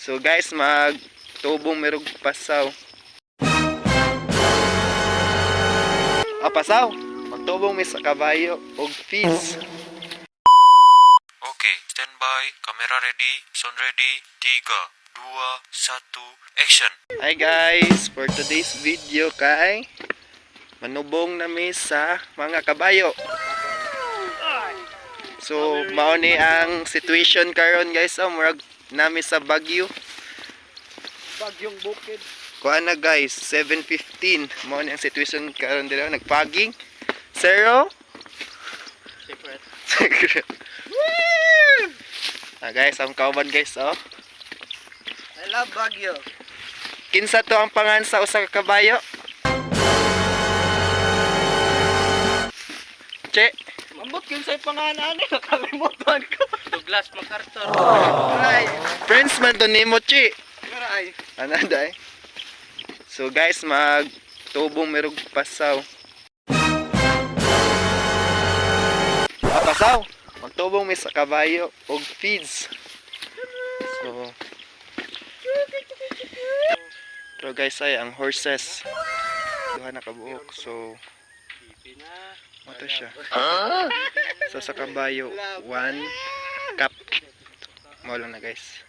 So guys, magtubong merog pasaw. Pasaw. Magtubong mi sa kabayo og feeds. Okay, standby, camera ready, sound ready, 3, 2, 1, action! Hi guys, for today's video kay manubong nami sa mga kabayo. So mao ni ang situation karon guys, murag nami sa Baguio. Bagyong bukid. Kuha na guys, 7:15. Mao ni ang situation karon dira, nagpaging. Zero. Secret. Guys, ang kauban guys, I love Baguio. Kinsa to ang pangan sa usa ka kabayo? Che. Mambot yun sa'y panganan eh. Nakalimutan ko. Douglas MacArthur. Ay. Friends man to nimo, Che. Ay. Ano day? So guys, magtubong merog pasaw. Pasaw. Magtubong mi sa kabayo og feeds. So pero guys ay ang horses duha na kabuok. So ito siya. So sa kabayo 1 cup. Mao lang na guys.